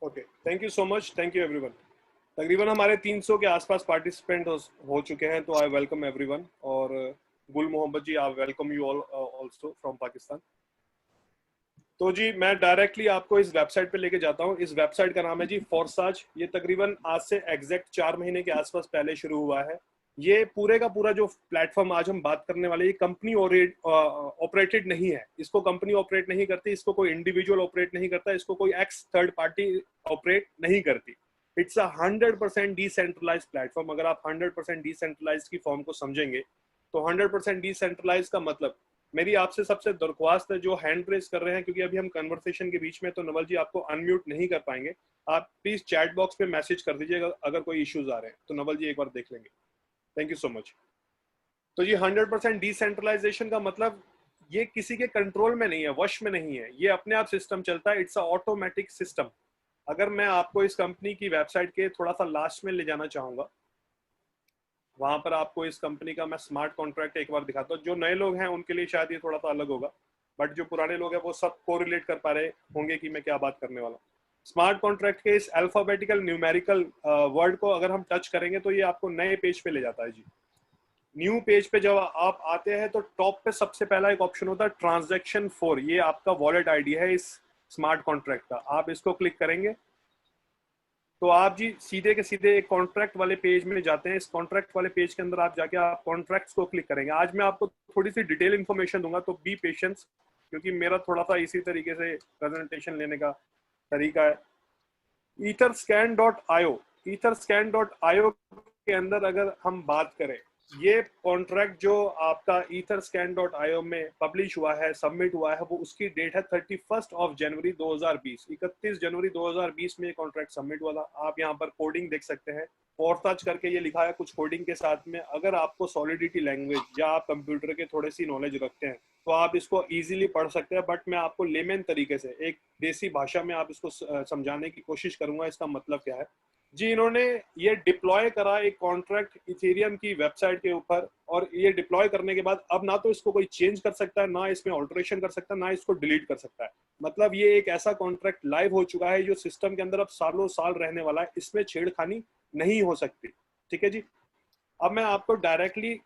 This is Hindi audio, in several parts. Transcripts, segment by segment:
Okay, thank you so much, thank you everyone. तकरीबन हमारे 300 के आसपास पार्टिसिपेंट हो चुके हैं, तो आई वेलकम एवरीवन। और Gul Mohammad ji, I welcome you all also from Pakistan. तो जी मैं डायरेक्टली आपको इस वेबसाइट पे लेके जाता हूँ। इस वेबसाइट का नाम है जी फोरसाज। ये तकरीबन आज से एग्जैक्ट 4 महीने के आसपास पहले शुरू हुआ है। ये पूरे का पूरा जो प्लेटफॉर्म आज हम बात करने वाले, ये कंपनी ऑपरेटेड नहीं है। इसको कंपनी ऑपरेट नहीं करती, इसको कोई इंडिविजुअल ऑपरेट नहीं करता, इसको कोई एक्स थर्ड पार्टी ऑपरेट नहीं करती। It's a 100% decentralise platform. अगर आप 100% डिसेंट्रलाइज की फॉर्म को समझेंगे तो 100% डिसेंट्रलाइज का मतलब, मेरी आपसे सबसे दरख्वास्त है जो हैंड रेस कर रहे हैं, क्योंकि अभी हम कन्वर्सेशन के बीच में, तो नवल जी आपको अनम्यूट नहीं कर पाएंगे। आप प्लीज चैट बॉक्स पे मैसेज कर दीजिएगा अगर कोई इश्यूज आ रहे हैं, तो नवल जी एक बार देख लेंगे। Thank you so much. तो ये 100% डिसेंट्रलाइजेशन का मतलब, ये किसी के कंट्रोल में नहीं है, वश में नहीं है, ये अपने आप सिस्टम चलता है। It's a automatic system. अगर मैं आपको इस कंपनी की वेबसाइट के थोड़ा सा लास्ट में ले जाना चाहूंगा, वहां पर आपको इस कंपनी का मैं स्मार्ट कॉन्ट्रैक्ट एक बार दिखाता हूँ। जो नए लोग हैं उनके लिए शायद ये थोड़ा सा अलग होगा, बट जो पुराने लोग हैं वो सब कोरिलेट कर पा रहे होंगे कि मैं क्या बात करने वाला हूँ। स्मार्ट कॉन्ट्रैक्ट के इस अल्फाबेटिकल न्यूमेरिकल वर्ड को अगर हम टच करेंगे तो ये आपको नए पेज पे ले जाता है जी। न्यू पेज पे जब आप आते हैं तो टॉप पे सबसे पहला एक ऑप्शन होता है ट्रांजैक्शन 4। ये आपका वॉलेट आईडी है इस स्मार्ट कॉन्ट्रैक्ट का। आप इसको क्लिक करेंगे तो आप जी सीधे के सीधे एक कॉन्ट्रैक्ट वाले पेज में जाते हैं। इस कॉन्ट्रैक्ट वाले पेज के अंदर आप जाके आप कॉन्ट्रैक्ट्स को क्लिक करेंगे। आज मैं आपको थोड़ी सी डिटेल इन्फॉर्मेशन दूंगा, तो बी पेशेंस, क्योंकि मेरा थोड़ा सा इसी तरीके से प्रेजेंटेशन लेने का तरीका है। etherscan.io, etherscan.io के अंदर अगर हम बात करें, ये कॉन्ट्रैक्ट जो आपका etherscan.io में पब्लिश हुआ है, सबमिट हुआ है, वो उसकी डेट है 31 जनवरी 2020। 31 जनवरी 2020 में ये कॉन्ट्रैक्ट सबमिट हुआ था। आप यहाँ पर कोडिंग देख सकते हैं, फोरसाज करके ये लिखा है कुछ कोडिंग के साथ में। अगर आपको सॉलिडिटी लैंग्वेज या आप कंप्यूटर के थोड़े सी नॉलेज रखते हैं तो आप इसको इजीली पढ़ सकते हैं, बट मैं आपको लेमन तरीके से एक देसी भाषा में आप इसको समझाने की कोशिश करूंगा इसका मतलब क्या है। जी इन्होंने ये डिप्लॉय करा एक कॉन्ट्रैक्ट इथेरियम की वेबसाइट के ऊपर, और ये डिप्लॉय करने के बाद अब ना तो इसको कोई चेंज कर सकता है, ना इसमें ऑल्टरेशन कर सकता है, ना इसको डिलीट कर सकता है। मतलब ये एक ऐसा कॉन्ट्रैक्ट लाइव हो चुका है जो सिस्टम के अंदर अब सालों साल रहने वाला है, इसमें छेड़खानी नहीं हो सकती। ठीक है जी। अब मैं आपको डायरेक्टली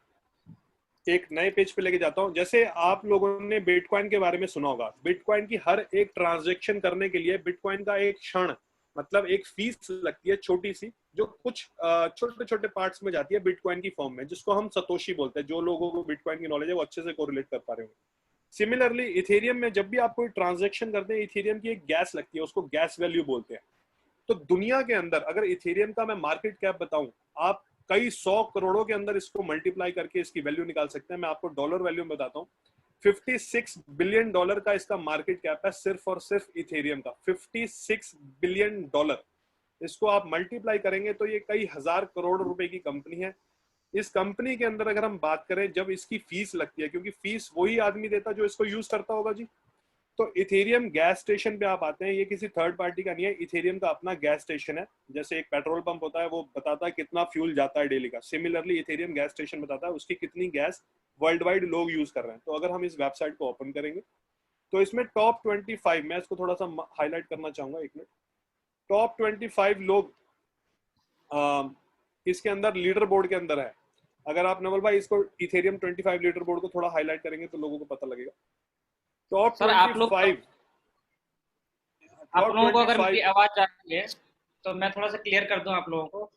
एक नए पेज पे लेके जाता हूं। जैसे आप लोगों ने बिटकॉइन के बारे में सुना होगा, बिटकॉइन की हर एक ट्रांजैक्शन करने के लिए बिटकॉइन का एक क्षण, मतलब एक फीस लगती है छोटी सी, जो कुछ छोटे छोटे पार्ट्स में जाती है बिटकॉइन की फॉर्म में, जिसको हम सतोशी बोलते हैं। जो लोगों को बिटकॉइन की नॉलेज है वो अच्छे से कोरिलेट कर पा रहे होंगे। सिमिलरली इथेरियम में जब भी आप कोई ट्रांजेक्शन करते हैं, इथेरियम की एक गैस लगती है, उसको गैस वैल्यू बोलते हैं। तो दुनिया के अंदर अगर इथेरियम का मैं मार्केट कैप बताऊं, आप कई 100 करोड़ों के अंदर इसको मल्टीप्लाई करके इसकी वैल्यू निकाल सकते हैं। मैं आपको डॉलर वैल्यू में बताता हूं। 56 बिलियन डॉलर का इसका मार्केट कैप है, सिर्फ और सिर्फ इथेरियम का। 56 बिलियन डॉलर। इसको आप मल्टीप्लाई करेंगे तो ये कई हजार करोड़ रुपए की कंपनी है। इस कंपनी के अंदर अगर हम बात करें, जब इसकी फीस लगती है, क्योंकि फीस वही आदमी देता जो इसको यूज करता होगा जी। तो इथेरियम गैस स्टेशन पे आप आते हैं, ये किसी थर्ड पार्टी का नहीं है, इथेरियम का अपना गैस स्टेशन है। जैसे एक पेट्रोल पंप होता है, वो बताता है कितना फ्यूल जाता है डेली का, सिमिलरली इथेरियम गैस स्टेशन बताता है उसकी कितनी गैस वर्ल्ड वाइड लोग यूज कर रहे हैं। तो अगर हम इस वेबसाइट को ओपन करेंगे तो इसमें टॉप 25, मैं इसको थोड़ा सा हाईलाइट करना चाहूंगा, एक मिनट। टॉप 25 लोग इसके अंदर लीडर बोर्ड के अंदर है। अगर आप नवल भाई इसको इथेरियम 25 लीडर बोर्ड को थोड़ा हाईलाइट करेंगे तो लोगों को पता लगेगा। टॉप सर आप लोग 25, आप टॉप लोगों को अगर 25। मेरी आवाज जा रही है तो मैं थोड़ा सा क्लियर कर दूं आप लोगों को।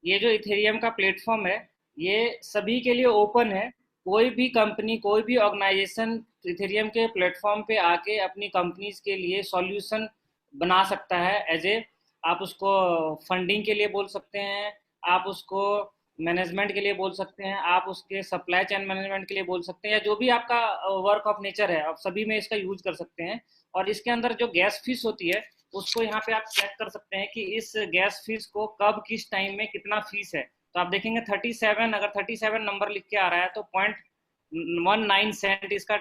ये जो इथेरियम का प्लेटफॉर्म है, ये सभी के लिए ओपन है। कोई भी कंपनी, कोई भी ऑर्गेनाइजेशन इथेरियम के प्लेटफॉर्म पे आके अपनी कंपनीज के लिए सॉल्यूशन बना सकता है। एज ए आप उसको फंडिंग के लिए बोल सकते हैं, आप उसको मैनेजमेंट के लिए बोल सकते हैं, आप उसके सप्लाई चेन मैनेजमेंट के लिए बोल सकते हैं, या जो भी आपका वर्क ऑफ नेचर है, आप सभी में इसका यूज कर सकते हैं। और इसके अंदर जो गैस फीस होती है, उसको यहाँ पे आप चेक कर सकते हैं कि इस गैस फीस को कब किस टाइम में कितना फीस है। तो आप देखेंगे 37, अगर 37 नंबर लिख के आ रहा है तो 0.19 इसका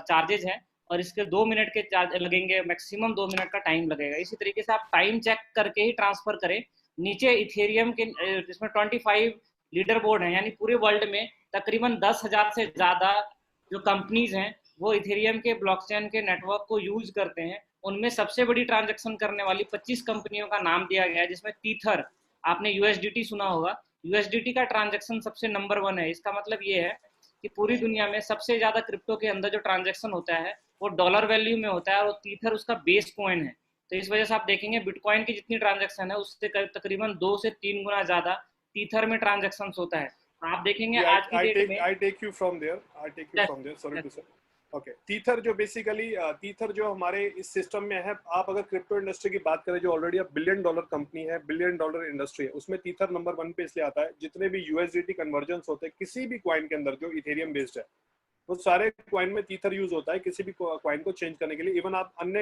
चार्जेज है, और इसके 2 मिनट के चार्ज लगेंगे, मैक्सिमम 2 मिनट का टाइम लगेगा। इसी तरीके से आप टाइम चेक करके ही ट्रांसफर करें। नीचे इथेरियम के इसमें 25 लीडर बोर्ड है, यानी पूरे वर्ल्ड में तकरीबन 10,000 से ज्यादा जो कंपनीज हैं वो इथेरियम के ब्लॉकचेन के नेटवर्क को यूज करते हैं। उनमें सबसे बड़ी ट्रांजैक्शन करने वाली 25 कंपनियों का नाम दिया गया है, जिसमें टीथर, आपने यूएसडीटी सुना होगा, यूएसडीटी का ट्रांजैक्शन सबसे नंबर 1 है। इसका मतलब ये है कि पूरी दुनिया में सबसे ज्यादा क्रिप्टो के अंदर जो ट्रांजैक्शन होता है वो डॉलर वैल्यू में होता है, और टीथर उसका बेस कॉइन है। तो इस वजह से आप देखेंगे बिटकॉइन की जितनी ट्रांजैक्शन है उससे तकरीबन 2 से 3 गुना ज्यादा टीथर में ट्रांजैक्शन होता है। आप देखेंगे Yeah, आज की डेट में। I take you from there. I take you yes, from there. Sorry yes, to say. Okay, tether जो बेसिकली टीथर जो हमारे इस सिस्टम में है, आप अगर क्रिप्टो इंडस्ट्री की बात करें जो ऑलरेडी अब $1 बिलियन कंपनी है, $1 बिलियन इंडस्ट्री है, उसमें टीथर नंबर 1 पे इसलिए आता है जितने भी यूएसडीटी कन्वर्जन्स होते हैं किसी भी क्वाइन के अंदर जो इथेरियम बेस्ड है, वो सारे क्वाइन में टीथर यूज होता है किसी भी क्वाइन को चेंज करने के लिए। इवन आप अन्य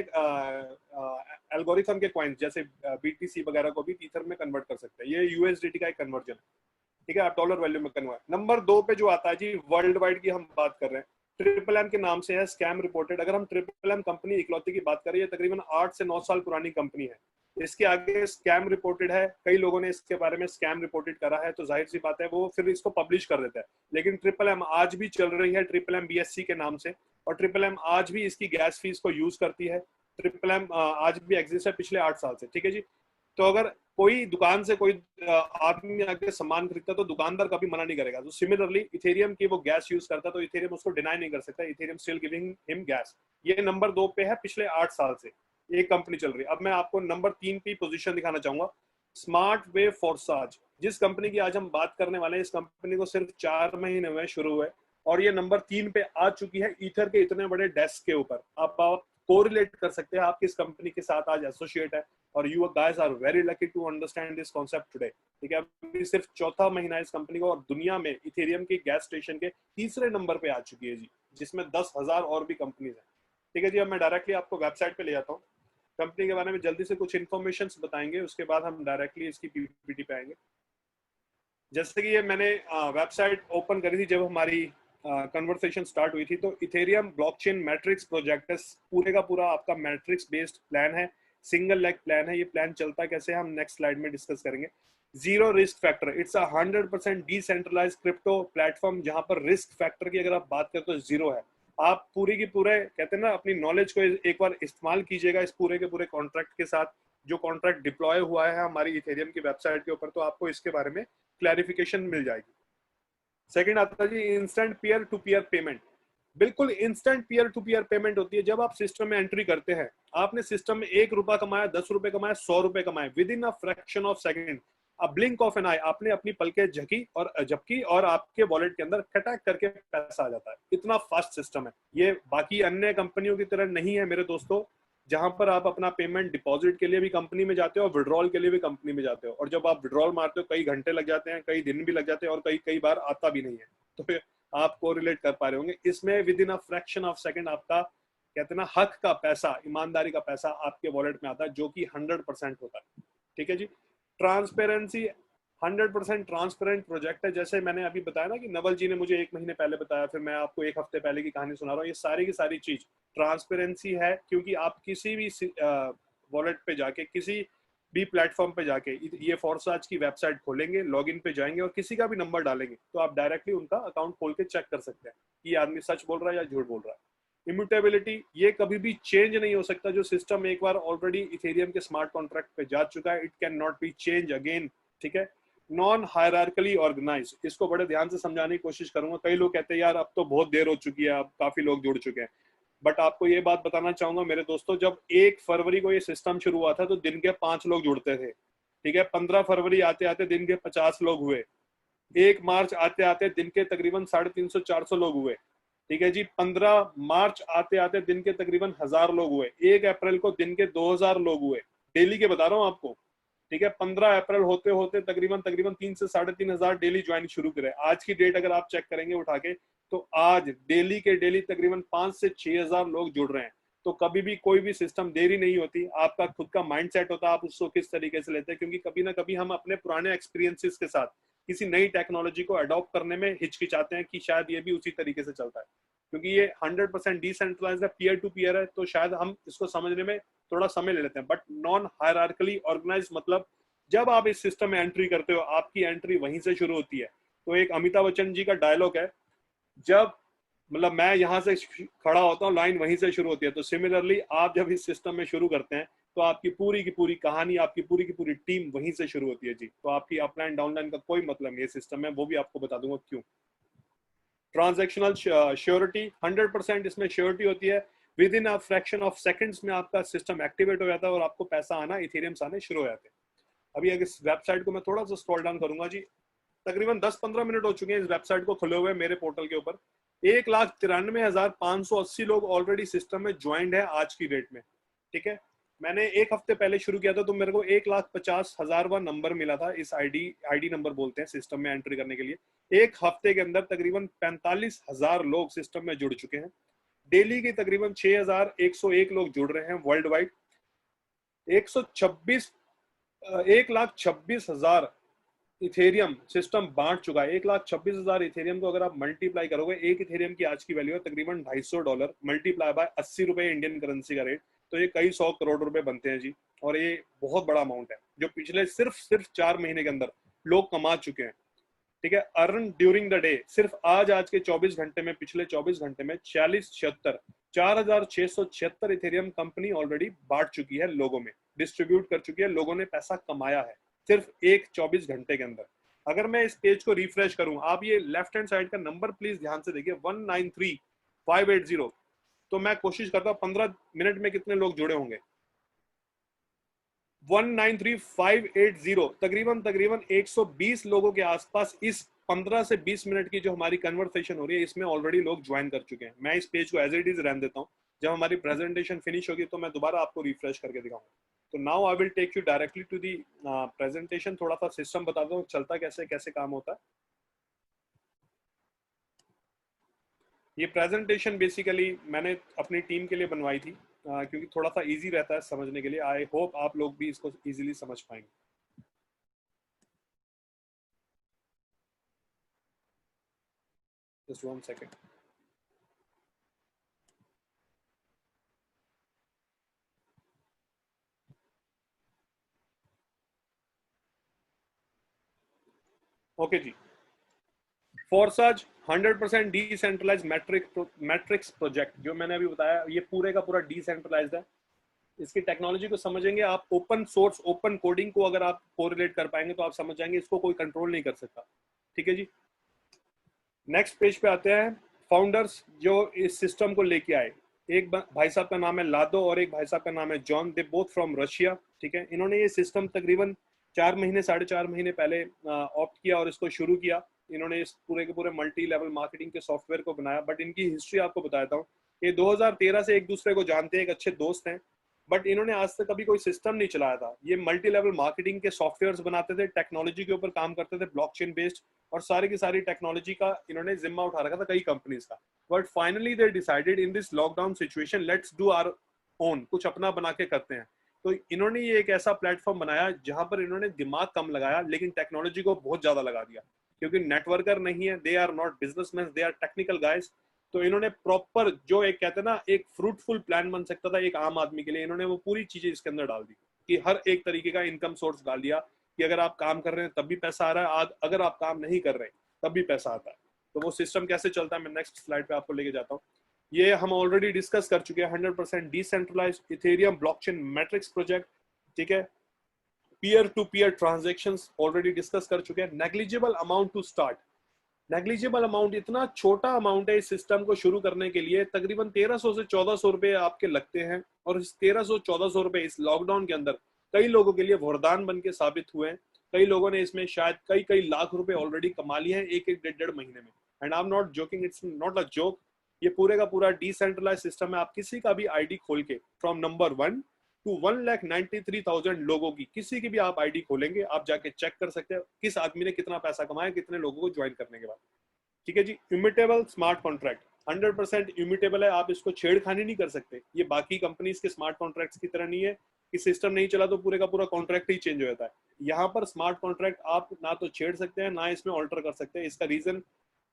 एल्गोरिथम के क्वाइन जैसे बीटीसी वगैरह को भी टीथर में कन्वर्ट कर सकते हैं। ये यूएसडीटी का एक कन्वर्जन है, ठीक है, आप डॉलर वैल्यू में कन्वर्ट। नंबर 2 पे जो आता है जी, वर्ल्ड वाइड की हम बात कर रहे हैं, ट्रिपल एम के नाम से है, स्कैम रिपोर्टेड। अगर हम ट्रिपल एम कंपनी इकलौती की बात करें, ये तकरीबन 8 से 9 साल पुरानी कंपनी है। इसके आगे स्कैम रिपोर्टेड है, कई लोगों ने इसके बारे में स्कैम रिपोर्टेड करा है, तो जाहिर सी बात है वो फिर इसको पब्लिश कर देता है। लेकिन ट्रिपल एम आज भी चल रही है, ट्रिपल एम बीएससी के नाम से, और ट्रिपल एम आज भी इसकी गैस फीस को यूज करती है। ट्रिपल एम आज भी एग्जिस्ट है पिछले 8 साल से, ठीक है जी। तो अगर कोई दुकान से कोई आदमी आके सामान खरीदता तो दुकानदार कभी मना नहीं करेगा। तो सिमिलरली इथेरियम की वो गैस यूज करता तो इथेरियम उसको डिनाई नहीं कर सकता, Ethereum still giving him gas. ये नंबर 2 पे है, पिछले 8 साल से ये कंपनी चल रही है। अब मैं आपको नंबर 3 की पोजीशन दिखाना चाहूंगा, स्मार्ट वे फॉरसाज। जिस कंपनी की आज हम बात करने वाले हैं, इस कंपनी को सिर्फ 4 महीने हुए शुरू हुए और ये नंबर 3 पे आ चुकी है ईथर के इतने बड़े डेस्क के ऊपर। आप कोरिलेट कर सकते हैं आप किस कंपनी के साथ आज एसोसिएट है, और you guys are very lucky to understand this concept today, ठीक है। अभी सिर्फ चौथा महीना है इस कंपनी को और दुनिया में इथेरियम की गैस स्टेशन के तीसरे नंबर पे आ चुकी है जी, जिसमें 10,000 और भी कंपनीज हैं, ठीक है जी। अब मैं डायरेक्टली आपको वेबसाइट पे ले जाता हूँ, कंपनी के बारे में जल्दी से कुछ इन्फॉर्मेशन बताएंगे, उसके बाद हम डायरेक्टली इसकी पीपीटी पे आएंगे। जैसे कि ये मैंने वेबसाइट ओपन करी थी जब हमारी कन्वर्सेशन स्टार्ट हुई थी, तो इथेरियम ब्लॉकचेन मैट्रिक्स प्रोजेक्ट है, पूरे का पूरा आपका मैट्रिक्स बेस्ड प्लान है, सिंगल लेग प्लान है। ये प्लान चलता कैसे हम नेक्स्ट स्लाइड में डिस्कस करेंगे। Zero risk factor, it's 100% decentralise crypto platform, जहां पर रिस्क फैक्टर की अगर आप बात करें तो जीरो है। आप पूरी की पूरे कहते हैं ना अपनी नॉलेज को एक बार इस्तेमाल कीजिएगा इस पूरे के पूरे कॉन्ट्रैक्ट के साथ, जो कॉन्ट्रैक्ट डिप्लॉय हुआ है हमारी इथेरियम की वेबसाइट के ऊपर, तो आपको इसके बारे में क्लैरिफिकेशन मिल जाएगी। सेकंड आता है जी instant peer to peer payment. बिल्कुल instant peer to peer payment होती है जब आप सिस्टम में एंट्री करते हैं। आपने सिस्टम में 1 रुपया कमाया, 10 रुपए कमाया, 100 रुपए कमाए, within a fraction of second, a blink of an eye, आपने अपनी पलकें झपकी और आपके वॉलेट के अंदर खटाक करके पैसा आ जाता है। इतना फास्ट सिस्टम है ये, बाकी अन्य कंपनियों की तरह नहीं है मेरे दोस्तों, जहां पर आप अपना पेमेंट डिपॉजिट के लिए भी कंपनी में जाते हो और विड्रॉल के लिए भी कंपनी में जाते हो, और जब आप विड्रॉल मारते हो कई घंटे लग जाते हैं, कई दिन भी लग जाते हैं, और कई बार आता भी नहीं है। तो आप कोरिलेट कर पा रहे होंगे, इसमें with in a fraction of second आपका कहते हैं ना हक का पैसा, ईमानदारी का पैसा आपके वॉलेट में आता है, जो कि 100% होता है, ठीक है जी। ट्रांसपेरेंसी, 100% ट्रांसपेरेंट प्रोजेक्ट है। जैसे मैंने अभी बताया ना कि नवल जी ने मुझे 1 महीने पहले बताया, फिर मैं आपको 1 हफ्ते पहले की कहानी सुना रहा हूँ, ये सारी की सारी चीज ट्रांसपेरेंसी है, क्योंकि आप किसी भी वॉलेट पे जाके, किसी भी प्लेटफॉर्म पे जाके ये फॉरसाज की वेबसाइट खोलेंगे, लॉगिन पे जाएंगे और किसी का भी नंबर डालेंगे, तो आप डायरेक्टली उनका अकाउंट खोल के चेक कर सकते हैं कि ये आदमी सच बोल रहा है या झूठ बोल रहा है। इम्यूटेबिलिटी, ये कभी भी चेंज नहीं हो सकता। जो सिस्टम एक बार ऑलरेडी इथेरियम के स्मार्ट कॉन्ट्रैक्ट पे जा चुका है, it can not be change again, ठीक है। नॉन हायरार्कली ऑर्गेनाइज, इसको बड़े ध्यान से समझाने की कोशिश करूंगा। कई लोग कहते हैं यार अब तो बहुत देर हो चुकी है, अब काफी लोग जुड़ चुके हैं, बट आपको ये बात बताना चाहूंगा मेरे दोस्तों, जब 1 फरवरी को ये सिस्टम शुरू हुआ था तो दिन के 5 लोग जुड़ते थे, ठीक है। 15 फरवरी आते आते दिन के 50 लोग हुए, 1 मार्च आते आते दिन के तकरीबन 350-400 लोग हुए, ठीक है जी। 15 मार्च आते आते दिन के तकरीबन 1000 लोग हुए, 1 अप्रैल को दिन के 2000 लोग हुए, डेली के बता रहा हूँ आपको, ठीक है। 15 अप्रैल होते होते तकरीबन 3 से 3,500 डेली ज्वाइन शुरू करे। आज की डेट अगर आप चेक करेंगे उठा के, तो आज डेली के डेली तकरीबन 5 से 6,000 लोग जुड़ रहे हैं। तो कभी भी कोई भी सिस्टम देरी नहीं होती, आपका खुद का माइंडसेट होता है आप उसको किस तरीके से लेते हैं, क्योंकि कभी ना कभी हम अपने पुराने एक्सपीरियंसेस के साथ किसी नई टेक्नोलॉजी को अडॉप्ट करने में हिचकिचाते हैं कि शायद ये भी उसी तरीके से चलता है। क्योंकि ये 100% डिसेंट्रलाइज्ड है, पीयर टू पीयर है, तो शायद हम इसको समझने में थोड़ा समय ले लेते हैं। बट नॉन हायरार्कली ऑर्गेनाइज मतलब जब आप इस सिस्टम में एंट्री करते हो, आपकी एंट्री वहीं से शुरू होती है। तो एक अमिताभ बच्चन जी का डायलॉग है, जब मतलब मैं यहाँ से खड़ा होता हूँ, लाइन वहीं से शुरू होती है। तो सिमिलरली आप जब इस सिस्टम में शुरू करते हैं तो आपकी पूरी की पूरी कहानी, आपकी पूरी की पूरी टीम वहीं से शुरू होती है जी। तो आपकी अपलाइन डाउनलाइन का कोई मतलब नहीं है सिस्टम में, वो भी आपको बता दूंगा क्यों। ट्रांजेक्शनल श्योरिटी 100% इसमें श्योरिटी होती है। With in a fraction of seconds में आपका सिस्टम एक्टिवेट हो जाता है और आपको पैसा आना, इथेरियम्स आने शुरू हो जाते हैं। अभी अगर इस वेबसाइट को मैं थोड़ा सा स्क्रॉल डाउन करूंगा जी, तकरीबन 10-15 मिनट हो चुके हैं इस वेबसाइट को खुले हुए मेरे पोर्टल के ऊपर। 1,93,580 लोग ऑलरेडी सिस्टम में ज्वाइंट है आज की डेट में। ठीक है, मैंने एक हफ्ते पहले शुरू किया था तो मेरे को 1,50,000 नंबर मिला था। इस आईडी नंबर बोलते हैं सिस्टम में एंट्री करने के लिए। एक हफ्ते के अंदर तकरीबन 45,000 लोग सिस्टम में जुड़ चुके हैं। डेली के तकरीबन 6,101 लोग जुड़ रहे हैं वर्ल्ड वाइड। 1,26,000 इथेरियम सिस्टम बांट चुका है। 1,26,000 इथेरियम को अगर आप मल्टीप्लाई करोगे, एक इथेरियम की आज की वैल्यू है तकरीबन $250, मल्टीप्लाई बाय 80 रुपए इंडियन करेंसी का रेट, तो ये कई 100 करोड़ रुपए बनते हैं जी। और ये बहुत बड़ा अमाउंट है जो पिछले सिर्फ 4 महीने के अंदर लोग कमा चुके हैं। ठीक है, अर्न ड्यूरिंग द डे, सिर्फ आज के 24 घंटे में, पिछले 24 घंटे में 4,676 इथेरियम कंपनी ऑलरेडी बांट चुकी है, लोगों में डिस्ट्रीब्यूट कर चुकी है, लोगों ने पैसा कमाया है सिर्फ एक 24 घंटे के अंदर। अगर मैं इस पेज को रिफ्रेश करूं, आप ये लेफ्ट हैंड साइड का नंबर प्लीज ध्यान से देखिए, 193,580। तो मैं कोशिश करता हूं 15 मिनट में कितने लोग जुड़े होंगे। 193,580, तकरीबन 120 लोगों के आसपास इस 15 से 20 मिनट की जो हमारी कन्वर्सेशन हो रही है इसमें ऑलरेडी लोग ज्वाइन कर चुके हैं। मैं इस पेज को एज इट इज रहने देता हूं, जब हमारी प्रेजेंटेशन फिनिश होगी तो मैं दोबारा आपको रिफ्रेश करके दिखाऊंगा। तो now I will take you directly to the presentation. थोड़ा सा सिस्टम बता दो चलता कैसे कैसे काम होता है। ये प्रेजेंटेशन बेसिकली मैंने अपनी टीम के लिए बनवाई थी, क्योंकि थोड़ा सा इजी रहता है समझने के लिए। आई होप आप लोग भी इसको इजीली समझ पाएंगे। Just 1 second. ओके जी, फोरसाज 100% डिसेंट्रलाइज मैट्रिक्स प्रोजेक्ट जो मैंने अभी बताया, ये पूरे का पूरा डिसेंट्रलाइज्ड है। इसकी टेक्नोलॉजी को समझेंगे आप, ओपन सोर्स ओपन कोडिंग को अगर आप कोरिलेट कर पाएंगे तो आप समझ जाएंगे इसको कोई कंट्रोल नहीं कर सकता। ठीक है जी, नेक्स्ट पेज पे आते हैं। फाउंडर्स जो इस सिस्टम को लेके आए, एक भाई साहब का नाम है लादो और एक भाई साहब का नाम है John, they both from Russia. ठीक है, इन्होंने ये सिस्टम तकरीबन 4 महीने 4.5 महीने पहले ऑप्ट किया और इसको शुरू किया। इन्होंने इस पूरे के पूरे मल्टी लेवल मार्केटिंग के सॉफ्टवेयर को बनाया। बट इनकी हिस्ट्री आपको बताता हूँ, ये 2013 से एक दूसरे को जानते हैं, एक अच्छे दोस्त हैं, बट इन्होंने आज तक कभी कोई सिस्टम नहीं चलाया था। ये मल्टी लेवल मार्केटिंग के सॉफ्टवेयर्स बनाते थे, टेक्नोलॉजी के ऊपर काम करते थे, ब्लॉकचेन बेस्ड, और सारी की सारी टेक्नोलॉजी का इन्होंने जिम्मा उठा रखा था कई कंपनीज का। But finally they decided in this lockdown situation, let's do our own, कुछ अपना बना के करते हैं। तो इन्होंने ये एक ऐसा प्लेटफॉर्म बनाया जहां पर इन्होंने दिमाग कम लगाया लेकिन टेक्नोलॉजी को बहुत ज्यादा लगा दिया, क्योंकि नेटवर्कर नहीं है, they are not businessman, they are technical guys. तो इन्होंने प्रॉपर जो एक कहते हैं ना एक फ्रूटफुल प्लान बन सकता था एक आम आदमी के लिए, इन्होंने वो पूरी चीजें इसके अंदर डाल दी कि हर एक तरीके का इनकम सोर्स डाल दिया कि अगर आप काम कर रहे हैं तब भी पैसा आ रहा है, अगर आप काम नहीं कर रहे तब भी पैसा आता है। तो वो सिस्टम कैसे चलता है मैं नेक्स्ट स्लाइड पे आपको लेके जाता हूँ। ये हम ऑलरेडी डिस्कस कर चुके हैं, 100% decentralised ethereum blockchain matrix project. ठीक है, peer to peer transactions already discuss कर चुके हैं। Negligible amount to start, negligible amount, इतना छोटा अमाउंट है इस सिस्टम को शुरू करने के लिए, तकरीबन 1300 से 1400 रुपए आपके लगते हैं। और इस 1300-1400 रुपए इस लॉकडाउन के अंदर कई लोगों के लिए वरदान बन के साबित हुए हैं। कई लोगों ने इसमें शायद कई लाख रुपए ऑलरेडी कमा लिए हैं एक 1.5 महीने में। And I am not joking, it's not a joke. ये पूरे का पूरा डिसेंट्रलाइज सिस्टम है। आप किसी का भी आईडी खोल के फ्रॉम नंबर 1 टू 1,93,000 लोगों की किसी की भी आप आईडी खोलेंगे, आप जाके चेक कर सकते हैं किस आदमी ने कितना पैसा कमाया कितने लोगों को ज्वाइन करने के बाद। ठीक है जी, इम्यूटेबल स्मार्ट कॉन्ट्रैक्ट 100% इम्यूटेबल है, आप इसको छेड़खानी नहीं कर सकते। ये बाकी कंपनीज के स्मार्ट कॉन्ट्रैक्ट्स की तरह नहीं है कि सिस्टम नहीं चला तो पूरे का पूरा कॉन्ट्रैक्ट ही चेंज हो जाता है। यहाँ पर स्मार्ट कॉन्ट्रैक्ट आप ना तो छेड़ सकते हैं ना इसमें ऑल्टर कर सकते हैं। इसका रीजन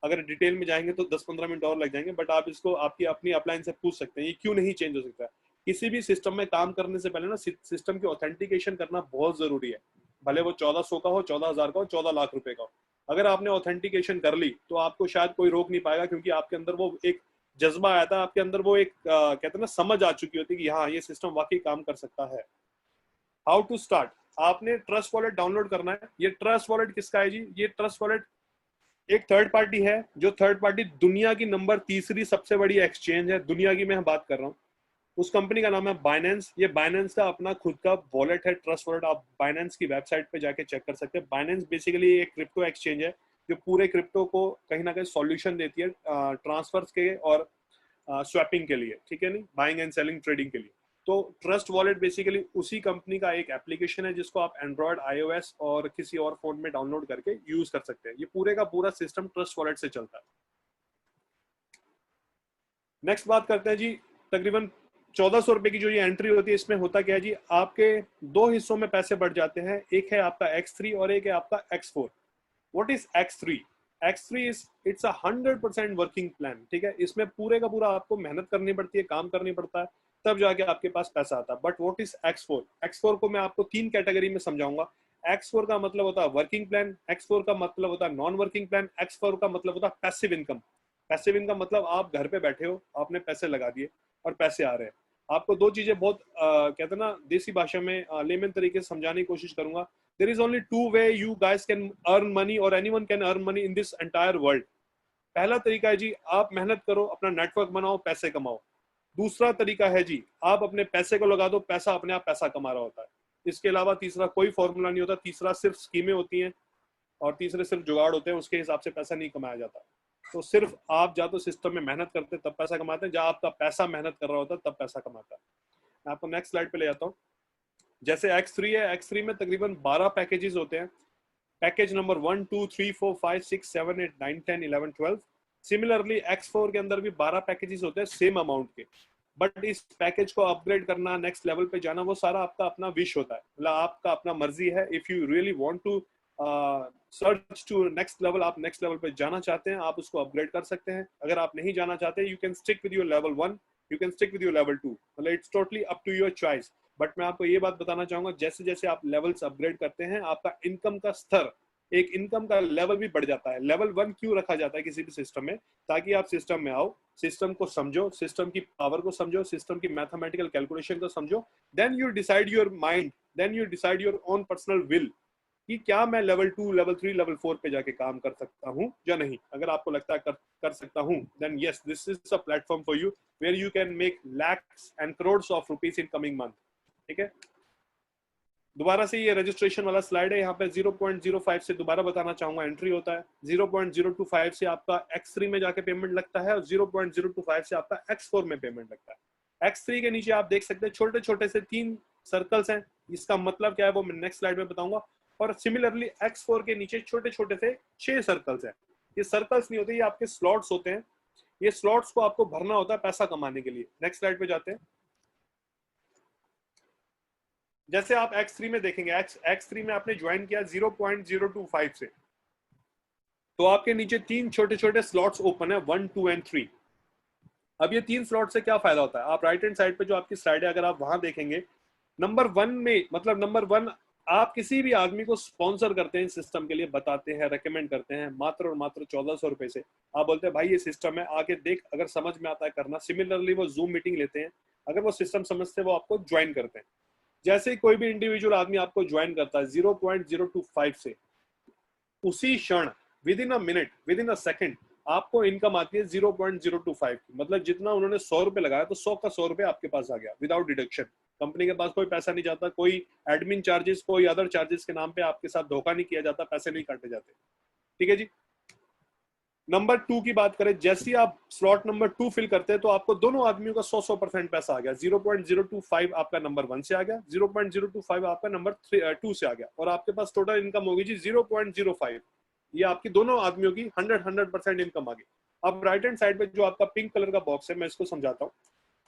अगर डिटेल में जाएंगे तो 10-15 मिनट और लग जाएंगे, बट आप इसको आपकी अपनी अपलाइन से पूछ सकते हैं ये क्यों नहीं चेंज हो सकता है। किसी भी सिस्टम में काम करने से पहले ना सिस्टम की ऑथेंटिकेशन करना बहुत जरूरी है, भले वो 1400 का हो, 14,000 का हो, 14 लाख रुपए का हो। अगर आपने ऑथेंटिकेशन कर ली तो आपको शायद कोई रोक नहीं पाएगा, क्योंकि आपके अंदर वो एक जज्बा आया था, आपके अंदर वो एक कहते हैं ना समझ आ चुकी होती है कि हाँ ये सिस्टम वाकई काम कर सकता है। हाउ टू स्टार्ट, आपने ट्रस्ट वॉलेट डाउनलोड करना है। ये ट्रस्ट वॉलेट किसका है जी? ये ट्रस्ट वॉलेट एक थर्ड पार्टी है, जो थर्ड पार्टी दुनिया की नंबर तीसरी सबसे बड़ी एक्सचेंज है, दुनिया की मैं बात कर रहा हूँ। उस कंपनी का नाम है बाइनेंस। ये बाइनेंस का अपना खुद का वॉलेट है, ट्रस्ट वॉलेट। आप बाइनेंस की वेबसाइट पे जाके चेक कर सकते हैं। बाइनेंस बेसिकली एक क्रिप्टो एक्सचेंज है जो पूरे क्रिप्टो को कहीं ना कहीं सॉल्यूशन देती है ट्रांसफर्स के और स्वैपिंग के लिए, ठीक है, नहीं बाइंग एंड सेलिंग ट्रेडिंग के लिए। तो ट्रस्ट वॉलेट बेसिकली उसी कंपनी का एक एप्लीकेशन है जिसको आप एंड्रॉयड, आईओएस और किसी और फोन में डाउनलोड करके यूज कर सकते हैं। ये पूरे का पूरा सिस्टम ट्रस्ट वॉलेट से चलता है। नेक्स्ट बात करते हैं जी, तकरीबन 1400 रुपए की जो ये एंट्री होती है, इसमें होता क्या है जी, आपके दो हिस्सों में पैसे बढ़ जाते हैं। एक है आपका X3 और एक है आपका X4। What is X3? X3 is it's 100% working plan, ठीक है। इसमें पूरे का पूरा आपको मेहनत करनी पड़ती है, काम करनी पड़ता है, तब जाके आपके पास पैसा आता है। But what is X4? X4 को मैं आपको 3 कैटेगरी में समझाऊंगा। X4 का मतलब होता है वर्किंग प्लान, X4 का मतलब होता है नॉन वर्किंग प्लान, X4 का मतलब होता है पैसिव इनकम। पैसिव इनकम मतलब आप घर पे बैठे हो, आपने पैसे लगा दिए और पैसे आ रहे हैं। आपको दो चीजें बहुत कहते हैं ना देसी भाषा में लेमन तरीके से समझाने की कोशिश करूंगा। There is only two way you guys can earn money और anyone can earn money in this entire world. पहला तरीका है जी, आप मेहनत करो, अपना नेटवर्क बनाओ, पैसे कमाओ। दूसरा तरीका है जी, आप अपने पैसे को लगा दो, पैसा अपने आप पैसा कमा रहा होता है। इसके अलावा तीसरा कोई फॉर्मूला नहीं होता। तीसरा सिर्फ स्कीमें होती हैं और तीसरे सिर्फ जुगाड़ होते हैं, उसके हिसाब से पैसा नहीं कमाया जाता। तो सिर्फ आप जा तो सिस्टम में मेहनत करते तब पैसा कमाते हैं, जहां आपका पैसा मेहनत कर रहा होता है तब पैसा कमाता है। मैं आपको नेक्स्ट स्लाइड पे ले जाता हूँ। जैसे X3 है, X3 में तकरीबन 12 पैकेजेस होते हैं। Package number 1 2 3 4 5 6 7 8 9 10 11 12। सिमिलरली X4 के अंदर भी 12 पैकेजेस होते हैं सेम अमाउंट के। बट इस पैकेज को अपग्रेड करना, नेक्स्ट लेवल पे जाना, वो सारा आपका अपना विश होता है, मतलब आपका अपना मर्जी है। If you really want to search to next level, आप नेक्स्ट लेवल पे जाना चाहते हैं, आप उसको अपग्रेड कर सकते हैं। अगर आप नहीं जाना चाहते, you can stick with your level 1, you can stick with your level 2, मतलब it's totally up to your choice. But मैं आपको ये बात बताना चाहूंगा, जैसे जैसे आप लेवल्स अपग्रेड करते हैं, आपका इनकम का स्तर, एक इनकम का लेवल भी बढ़ जाता है। लेवल 1 क्यों रखा जाता है किसी भी सिस्टम में? ताकि आप सिस्टम में आओ, सिस्टम को समझो, सिस्टम की पावर को समझो, सिस्टम की मैथमेटिकल कैलकुलेशन को समझो। Then you decide your mind, then you decide your own personal will कि क्या मैं लेवल 2, लेवल 3, लेवल 4 पे जाके काम कर सकता हूँ या नहीं। अगर आपको लगता है कर सकता हूँ, then yes, this is a platform for you where you can make lakhs and crores of rupees in coming month, ठीक है। दोबारा से ये रजिस्ट्रेशन वाला स्लाइड है, यहाँ पे 0.05 से दोबारा बताना चाहूंगा एंट्री होता है। 0.025 से आपका X3 में जाके पेमेंट लगता है और 0.025 से आपका X4 में पेमेंट लगता है। X3 के नीचे आप देख सकते हैं छोटे छोटे से 3 सर्कल्स हैं। इसका मतलब क्या है वो मैं नेक्स्ट स्लाइड में बताऊंगा। और सिमिलरली X4 के नीचे छोटे छोटे से 6 सर्कल्स हैं। ये सर्कल्स नहीं होते, ये आपके स्लॉट्स होते हैं। ये स्लॉट्स को आपको भरना होता है पैसा कमाने के लिए। नेक्स्ट स्लाइड पे जाते हैं। जैसे आप X3 में देखेंगे, X3 में आपने ज्वाइन किया 0.025 से, तो आपके नीचे 3 छोटे छोटे स्लॉट्स ओपन है, 1 2 एंड 3। अब ये 3 स्लॉट से क्या फायदा होता है? आप राइट हैंड साइड पे जो आपकी स्लाइड है, अगर आप वहां देखेंगे, नंबर 1 में, मतलब नंबर 1, आप किसी भी आदमी को स्पॉन्सर करते हैं, सिस्टम के लिए बताते हैं, रेकमेंड करते हैं, मात्र और मात्र 1400 रुपए से। आप बोलते हैं भाई ये सिस्टम है, आके देख, अगर समझ में आता है करना। सिमिलरली वो जूम मीटिंग लेते हैं, अगर वो सिस्टम समझते हैं वो आपको ज्वाइन करते हैं। जैसे ही कोई भी इंडिविजुअल आदमी आपको ज्वाइन करता है 0.025 से, उसी क्षण, with in a minute, with in a second, आपको इनकम आती है 0.025 की। मतलब जितना उन्होंने 100 रुपए लगाया, तो 100 का 100 रुपए आपके पास आ गया विदाउट डिडक्शन। कंपनी के पास कोई पैसा नहीं जाता, कोई एडमिन चार्जेस, कोई अदर चार्जेस के नाम पे आपके साथ धोखा नहीं किया जाता, पैसे नहीं काटे जाते, ठीक है जी। नंबर 2 की बात करें, जैसे ही आप स्लॉट नंबर 2 फिल करते हैं, तो आपको दोनों आदमियों का 100% पैसा आ गया। 0.025 आपका नंबर 1 से आ गया, 0.025 आपका नंबर 2 से आ गया, और आपके पास टोटल इनकम होगी जी 0.05। ये आपकी दोनों आदमियों की 100% इनकम आ गई। अब राइट हैंड साइड पे जो आपका पिंक कलर का बॉक्स है, मैं इसको समझाता हूँ।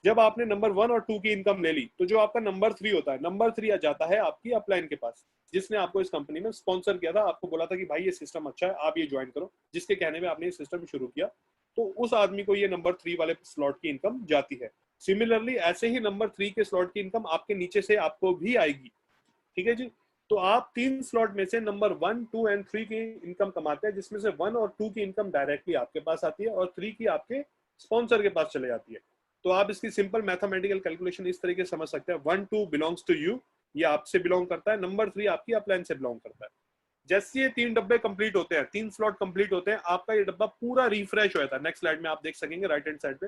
जब आपने नंबर 1 और 2 की इनकम ले ली, तो जो आपका नंबर 3 होता है, नंबर 3 आ जाता है आपकी अपलाइन के पास, जिसने आपको इस कंपनी में स्पॉन्सर किया था, आपको बोला था कि भाई ये सिस्टम अच्छा है, आप ये ज्वाइन करो, जिसके कहने में आपने ये सिस्टम शुरू किया। तो उस आदमी को ये नंबर 3 वाले स्लॉट की इनकम जाती है। सिमिलरली ऐसे ही नंबर 3 के स्लॉट की इनकम आपके नीचे से आपको भी आएगी, ठीक है जी। तो आप 3 स्लॉट में से नंबर 1, 2 एंड 3 की इनकम कमाते हैं, जिसमें से 1 और 2 की इनकम डायरेक्टली आपके पास आती है और 3 की आपके स्पॉन्सर के पास चले जाती है। तो आप इसकी सिंपल मैथमेटिकल कैलकुलेशन इस तरीके से समझ सकते हैं, 1, 2 बिलोंग्स टू यू, ये आपसे बिलोंग करता है, नंबर 3 आपकी अपलाइन से बिलोंग करता है। जैसे ये 3 डब्बे कंप्लीट होते हैं, 3 स्लॉट कंप्लीट होते हैं, आपका ये डब्बा पूरा रिफ्रेश हो जाता है। नेक्स्ट स्लाइड में आप देख सकेंगे राइट हैंड साइड पे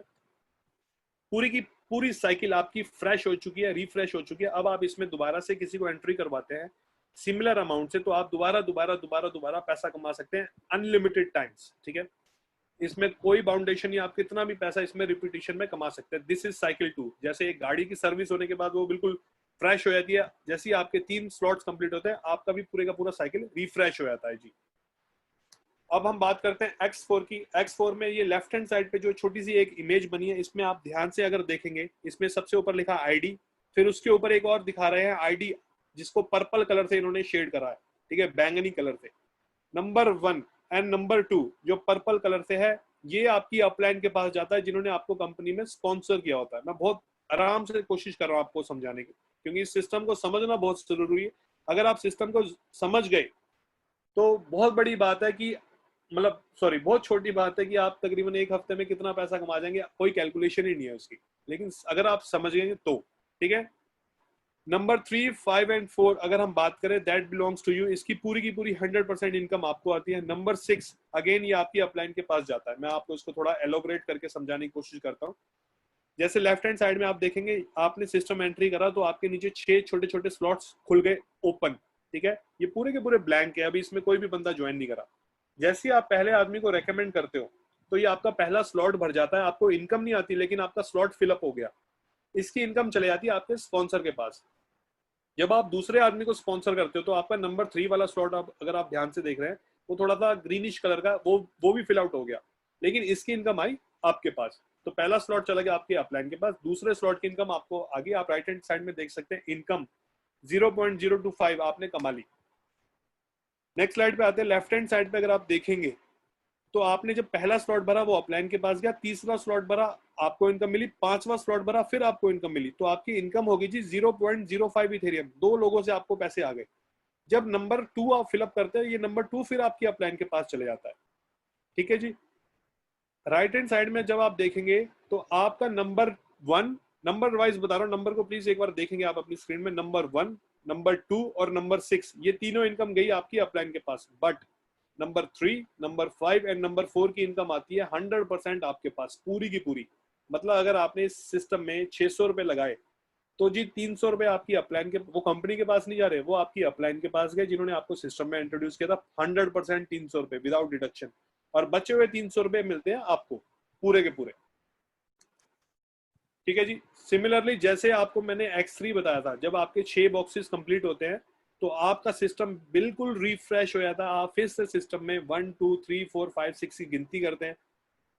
पूरी की पूरी साइकिल आपकी फ्रेश हो चुकी है, रिफ्रेश हो चुकी है। अब आप इसमें दोबारा से किसी को एंट्री करवाते हैं सिमिलर अमाउंट से, तो आप दोबारा दोबारा दोबारा दोबारा पैसा कमा सकते हैं अनलिमिटेड टाइम्स। ठीक है, इसमें कोई बाउंडेशन नहीं, आप कितना भी पैसा इसमें रिपीटिशन में कमा सकते हैं। This is cycle 2। जैसे एक गाड़ी की सर्विस होने के बाद वो बिल्कुल फ्रेश हो जाती है, जैसे ही आपके 3 स्लॉट्स कंप्लीट होते हैं, आपका भी पूरे का पूरा साइकिल रिफ्रेश हो जाता है जी। अब हम बात करते हैं X4 की। X4 में ये लेफ्ट हैंड साइड पे जो छोटी सी एक इमेज बनी है, इसमें आप ध्यान से अगर देखेंगे, इसमें सबसे ऊपर लिखा आईडी, फिर उसके ऊपर एक और दिखा रहे हैं आईडी, जिसको पर्पल कलर से इन्होंने शेड करा है, ठीक है, बैंगनी कलर से। नंबर 1 एंड नंबर 2 जो पर्पल कलर से है, ये आपकी अपलाइन के पास जाता है, जिन्होंने आपको कंपनी में स्पॉन्सर किया होता है। मैं बहुत आराम से कोशिश कर रहा हूँ आपको समझाने की, क्योंकि इस सिस्टम को समझना बहुत जरूरी है। अगर आप सिस्टम को समझ गए तो बहुत बड़ी बात है कि, मतलब सॉरी, बहुत छोटी बात है कि आप तकरीबन एक हफ्ते में कितना पैसा कमा जाएंगे, कोई कैलकुलेशन ही नहीं है उसकी। लेकिन अगर आप समझ गए तो ठीक है। नंबर 3, 5 एंड 4 अगर हम बात करें, दैट बिलोंग्स टू यू, इसकी पूरी की पूरी 100% इनकम आपको आती है। नंबर 6 अगेन ये आपकी अपलाइन के पास जाता है। मैं आपको इसको थोड़ा एलोबरेट करके समझाने की कोशिश करता हूँ। जैसे लेफ्ट हैंड साइड में आप देखेंगे, आपने सिस्टम एंट्री करा तो आपके नीचे 6 छोटे छोटे स्लॉट्स खुल गए ओपन। ठीक है, ये पूरे के पूरे ब्लैंक है, अभी इसमें कोई भी बंदा ज्वाइन नहीं करा। जैसे आप पहले आदमी को रेकमेंड करते हो तो ये आपका पहला स्लॉट भर जाता है, आपको इनकम नहीं आती, लेकिन आपका स्लॉट फिलअप हो गया। इसकी इनकम चले जाती है आपके स्पॉन्सर के पास। जब आप दूसरे आदमी को स्पॉन्सर करते हो तो आपका नंबर 3 वाला स्लॉट, अगर आप ध्यान से देख रहे हैं, वो थोड़ा सा ग्रीनिश कलर का, वो भी फिल आउट हो गया, लेकिन इसकी इनकम आई आपके पास। तो पहला स्लॉट चला गया आपके अपलाइन के पास, दूसरे स्लॉट की इनकम आपको आगे आप राइट हैंड साइड में देख सकते हैं, इनकम 0.025 आपने कमा ली। नेक्स्ट स्लाइड पे आते हैं। लेफ्ट हैंड साइड पे अगर आप देखेंगे तो आपने जब पहला स्लॉट भरा वो अपलाइन के पास गया, तीसरा स्लॉट भरा आपको इनकम मिली, पांचवा स्लॉट भरा फिर आपको इनकम मिली, तो आपकी इनकम होगी जी 0.05 इथेरियम। 2 लोगों से आपको पैसे आ गए। जब नंबर 2 आप फिलअप करते हैं, ये नंबर 2 फिर आपकी अपलाइन के पास चले जाता है। ठीक है जी। राइट हैंड साइड में जब आप देखेंगे तो आपका नंबर 1, नंबर वाइज बता रहा हूँ, नंबर को प्लीज एक बार देखेंगे आप अपनी स्क्रीन में, नंबर 1, नंबर 2 और नंबर 6, ये तीनों इनकम गई आपकी अपलाइन के पास। But number 3, number 5 and number 4 की इनकम आती है 100% आपके पास, पूरी की पूरी। मतलब अगर आपने इस सिस्टम में 600 रुपए लगाए तो जी 300 रुपए आपकी अपलाइन के, वो कंपनी के पास नहीं जा रहे, वो आपकी अपलाइन के पास गए, जिन्होंने आपको सिस्टम में इंट्रोड्यूस किया था। 100% 300 रुपए विदाउट डिडक्शन, और बचे हुए 300 रुपए मिलते हैं आपको पूरे के पूरे। ठीक है जी। सिमिलरली जैसे आपको मैंने X3 बताया था, जब आपके 6 बॉक्सेस कंप्लीट होते हैं तो आपका सिस्टम बिल्कुल रिफ्रेश हो जाता है। आप फिर से सिस्टम में 1, 2, 3, 4, 5, 6 की गिनती करते हैं,